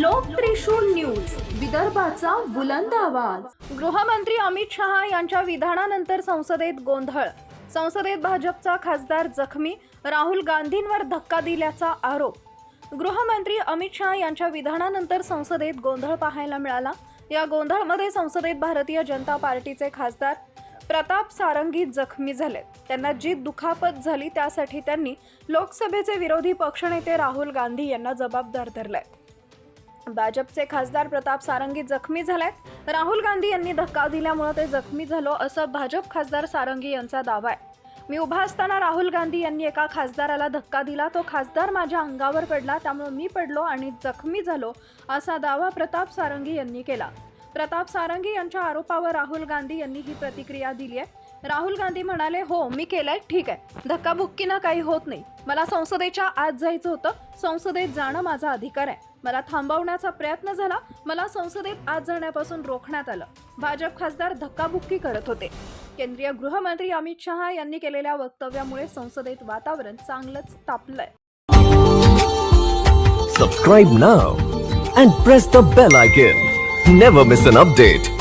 लोक त्रिशूल न्यूज, विदर्भाचा बुलंद आवाज. गृहमंत्री अमित शहा यांच्या विधानानंतर संसदेत गोंधळ. संसदेत भाजपचा खासदार जखमी, राहुल गांधींवर धक्का दिल्याचा आरोप. गृहमंत्री अमित शहा यांच्या विधानानंतर संसदेत गोंधळ पाहायला मिळाला. या गोंधळामध्ये संसदेत भारतीय जनता पार्टीचे खासदार प्रताप सारंगी जखमी झाले. त्यांना जी दुखापत झाली त्यासाठी त्यांनी लोकसभेचे विरोधी पक्षनेते राहुल गांधी यांना जबाबदार धरलाय. भाजपचे खासदार प्रताप सारंगी जखमी झालेत. राहुल गांधी यांनी धक्का दिल्यामुळे ते जखमी झालो असं भाजप खासदार सारंगी यांचा दावा आहे. मी उभा असताना राहुल गांधी यांनी एका खासदाराला धक्का दिला. तो खासदार माझ्या अंगावर पडला, त्यामुळे मी पडलो आणि जखमी झालो असा दावा प्रताप सारंगी यांनी केला. प्रताप सारंगी यांच्या आरोपावर राहुल गांधी यांनी ही प्रतिक्रिया दिली आहे. राहुल गांधी म्हणाले, हो मी केलंय, ठीक आहे, धक्काबुक्कीनं काही होत नाही. मला संसदेच्या आत जायचं होतं, संसदेत जाणं माझा अधिकार आहे. मला थांबवण्याचा प्रयत्न झाला, मला संसदेत आत जाण्यापासून रोखण्यात आलं. भाजप खासदार धक्काबुक्की करत होते. केंद्रीय गृहमंत्री अमित शहा यांनी केलेल्या वक्तव्यामुळे संसदेत वातावरण चांगलंच तापलंय. Subscribe now and press the bell icon. Never miss an update.